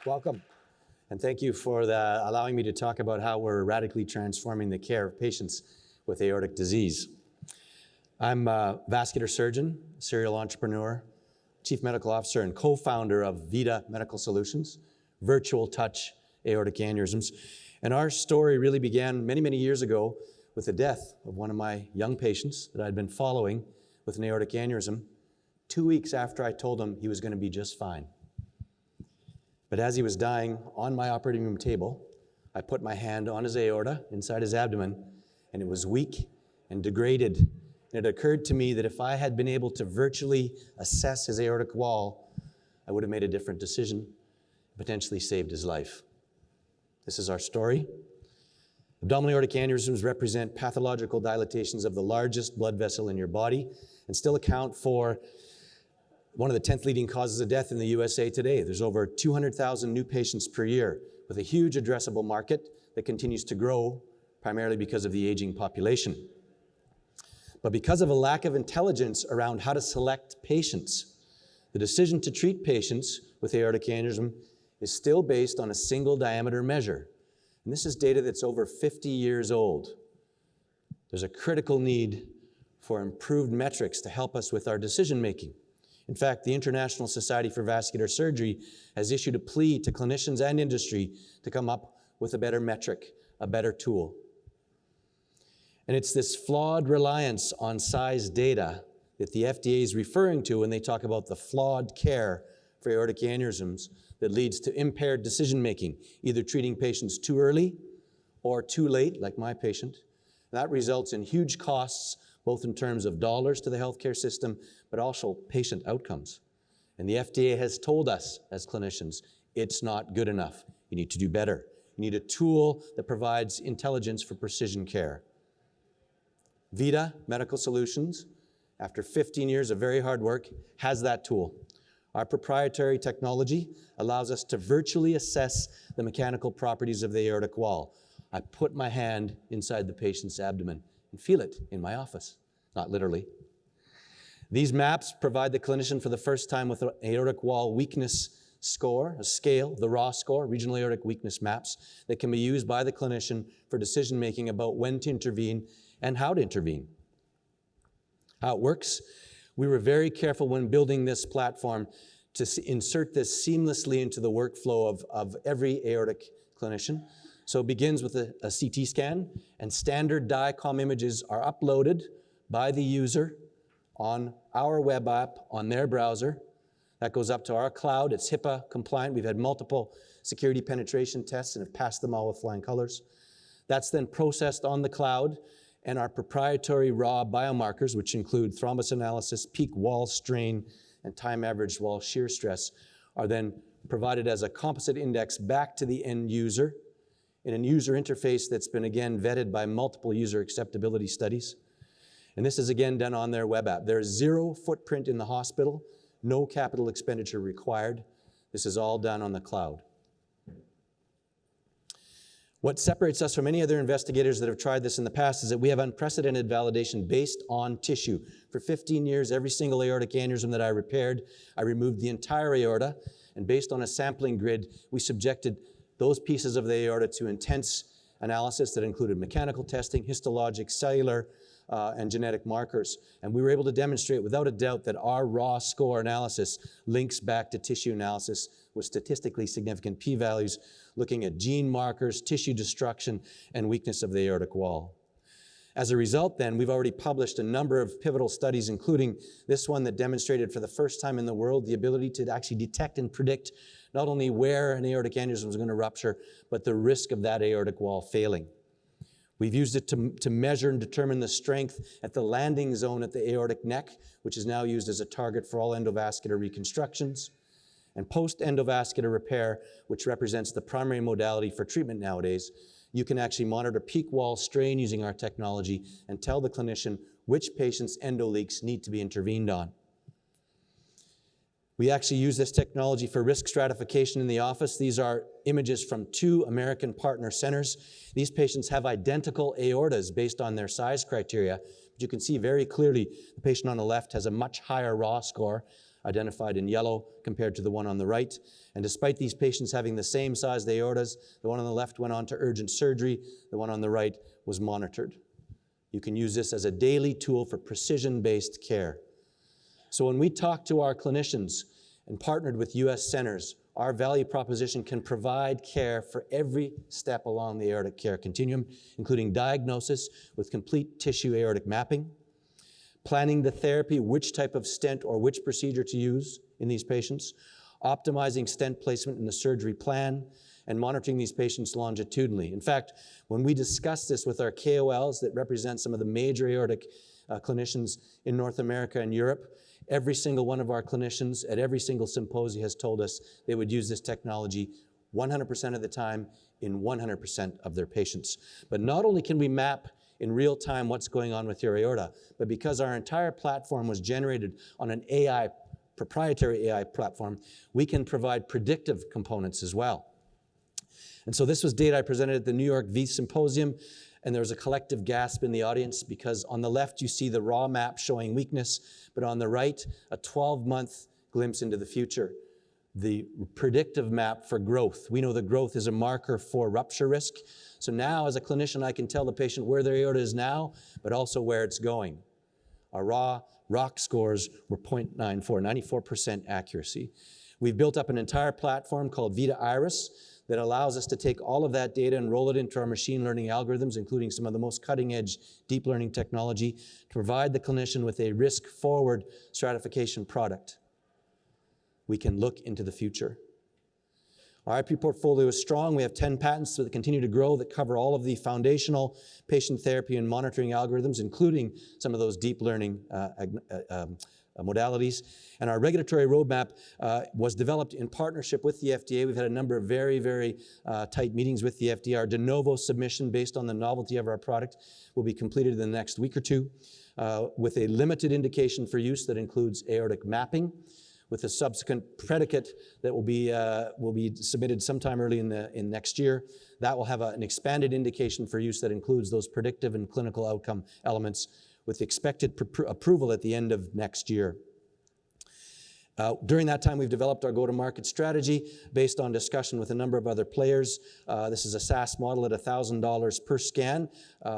Welcome. And thank you for allowing me to talk about how we're radically transforming the care of patients with aortic disease. I'm a vascular surgeon, serial entrepreneur, chief medical officer, and co-founder of ViTAA Medical Solutions, virtual touch aortic aneurysms. And our story really began many, many years ago with the death of one of my young patients that I'd been following with an aortic aneurysm 2 weeks after I told him he was going to be just fine. But as he was dying on my operating room table, I put my hand on his aorta inside his abdomen, and it was weak and degraded. And it occurred to me that if I had been able to virtually assess his aortic wall, I would have made a different decision, potentially saved his life. This is our story. Abdominal aortic aneurysms represent pathological dilatations of the largest blood vessel in your body and still account for one of the 10th leading causes of death in the USA today. There's over 200,000 new patients per year with a huge addressable market that continues to grow primarily because of the aging population. But because of a lack of intelligence around how to select patients, the decision to treat patients with aortic aneurysm is still based on a single diameter measure. And this is data that's over 50 years old. There's a critical need for improved metrics to help us with our decision making. In fact, the International Society for Vascular Surgery has issued a plea to clinicians and industry to come up with a better metric, a better tool. And it's this flawed reliance on size data that the FDA is referring to when they talk about the flawed care for aortic aneurysms that leads to impaired decision-making, either treating patients too early or too late, like my patient. That results in huge costs, both in terms of dollars to the healthcare system, but also patient outcomes. And the FDA has told us as clinicians, it's not good enough. You need to do better. You need a tool that provides intelligence for precision care. ViTAA Medical Solutions, after 15 years of very hard work, has that tool. Our proprietary technology allows us to virtually assess the mechanical properties of the aortic wall. I put my hand inside the patient's abdomen and feel it in my office, not literally. These maps provide the clinician for the first time with an aortic wall weakness score, a scale, the raw score, regional aortic weakness maps, that can be used by the clinician for decision-making about when to intervene and how to intervene. How it works? We were very careful when building this platform to insert this seamlessly into the workflow of every aortic clinician. So it begins with a CT scan, and standard DICOM images are uploaded by the user on our web app, on their browser. That goes up to our cloud. It's HIPAA compliant. We've had multiple security penetration tests and have passed them all with flying colors. That's then processed on the cloud, and our proprietary raw biomarkers, which include thrombus analysis, peak wall strain, and time-averaged wall shear stress, are then provided as a composite index back to the end user in a user interface that's been, again, vetted by multiple user acceptability studies. And this is, again, done on their web app. There's zero footprint in the hospital, no capital expenditure required. This is all done on the cloud. What separates us from any other investigators that have tried this in the past is that we have unprecedented validation based on tissue. For 15 years, every single aortic aneurysm that I repaired, I removed the entire aorta, and based on a sampling grid, we subjected those pieces of the aorta to intense analysis that included mechanical testing, histologic, cellular, and genetic markers. And we were able to demonstrate without a doubt that our raw score analysis links back to tissue analysis with statistically significant p-values looking at gene markers, tissue destruction, and weakness of the aortic wall. As a result, then, we've already published a number of pivotal studies, including this one that demonstrated for the first time in the world the ability to actually detect and predict not only where an aortic aneurysm is going to rupture, but the risk of that aortic wall failing. We've used it to measure and determine the strength at the landing zone at the aortic neck, which is now used as a target for all endovascular reconstructions. And post-endovascular repair, which represents the primary modality for treatment nowadays, you can actually monitor peak wall strain using our technology and tell the clinician which patient's endoleaks need to be intervened on. We actually use this technology for risk stratification in the office. These are images from 2 American partner centers. These patients have identical aortas based on their size criteria. But you can see very clearly the patient on the left has a much higher raw score, identified in yellow compared to the one on the right. And despite these patients having the same size aortas, the one on the left went on to urgent surgery, the one on the right was monitored. You can use this as a daily tool for precision-based care. So when we talk to our clinicians and partnered with US centers, our value proposition can provide care for every step along the aortic care continuum, including diagnosis with complete tissue aortic mapping, planning the therapy, which type of stent or which procedure to use in these patients, optimizing stent placement in the surgery plan, and monitoring these patients longitudinally. In fact, when we discuss this with our KOLs that represent some of the major aortic clinicians in North America and Europe, every single one of our clinicians at every single symposium has told us they would use this technology 100% of the time in 100% of their patients. But not only can we map in real time what's going on with your aorta, but because our entire platform was generated on an proprietary AI platform, we can provide predictive components as well. And so this was data I presented at the New York V Symposium, and there was a collective gasp in the audience because on the left you see the raw map showing weakness, but on the right, a 12-month glimpse into the future. The predictive map for growth. We know that growth is a marker for rupture risk. So now as a clinician, I can tell the patient where their aorta is now, but also where it's going. Our raw ROC scores were 0.94, 94% accuracy. We've built up an entire platform called ViTAA that allows us to take all of that data and roll it into our machine learning algorithms, including some of the most cutting-edge deep learning technology, to provide the clinician with a risk-forward stratification product. We can look into the future. Our IP portfolio is strong. We have 10 patents that continue to grow that cover all of the foundational patient therapy and monitoring algorithms, including some of those deep learning modalities. And our regulatory roadmap was developed in partnership with the FDA. We've had a number of very, very tight meetings with the FDA. Our de novo submission based on the novelty of our product will be completed in the next week or two with a limited indication for use that includes aortic mapping, with a subsequent predicate that will be submitted sometime early in next year. That will have an expanded indication for use that includes those predictive and clinical outcome elements, with expected approval at the end of next year. During that time, we've developed our go-to-market strategy based on discussion with a number of other players. This is a SaaS model at $1,000 per scan,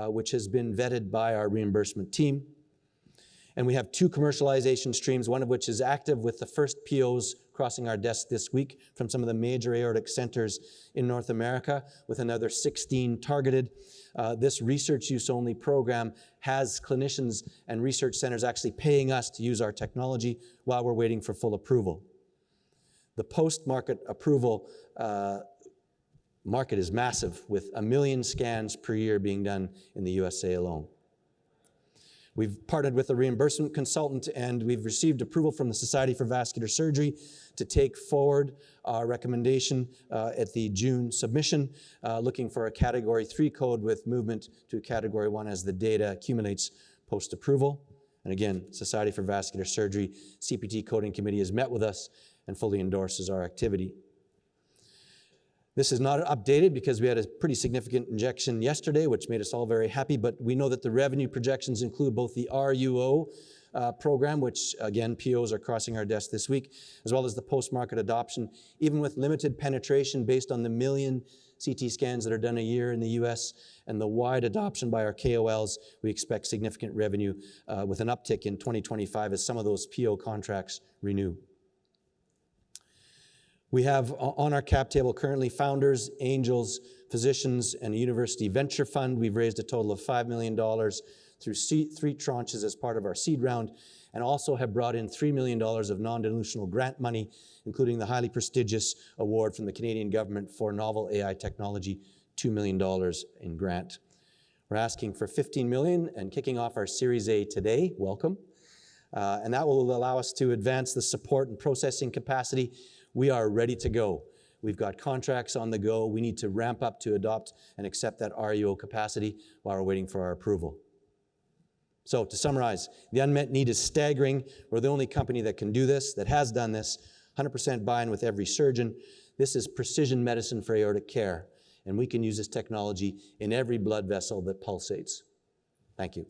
which has been vetted by our reimbursement team. And we have 2 commercialization streams, one of which is active with the first POs crossing our desk this week from some of the major aortic centers in North America, with another 16 targeted. This research use only program has clinicians and research centers actually paying us to use our technology while we're waiting for full approval. The post-market approval market is massive, with 1 million scans per year being done in the USA alone. We've partnered with a reimbursement consultant, and we've received approval from the Society for Vascular Surgery to take forward our recommendation at the June submission, looking for a Category 3 code with movement to Category 1 as the data accumulates post-approval. And again, Society for Vascular Surgery CPT coding committee has met with us and fully endorses our activity. This is not updated because we had a pretty significant injection yesterday, which made us all very happy, but we know that the revenue projections include both the RUO program, which again, POs are crossing our desk this week, as well as the post-market adoption. Even with limited penetration based on the 1 million CT scans that are done a year in the US and the wide adoption by our KOLs, we expect significant revenue with an uptick in 2025 as some of those PO contracts renew. We have on our cap table currently founders, angels, physicians, and a university venture fund. We've raised a total of $5 million through 3 tranches as part of our seed round, and also have brought in $3 million of non-dilutional grant money, including the highly prestigious award from the Canadian government for novel AI technology, $2 million in grant. We're asking for $15 million and kicking off our Series A today. Welcome. And that will allow us to advance the support and processing capacity. We are ready to go. We've got contracts on the go. We need to ramp up to adopt and accept that RUO capacity while we're waiting for our approval. So to summarize, the unmet need is staggering. We're the only company that can do this, that has done this, 100% buy-in with every surgeon. This is precision medicine for aortic care, and we can use this technology in every blood vessel that pulsates. Thank you.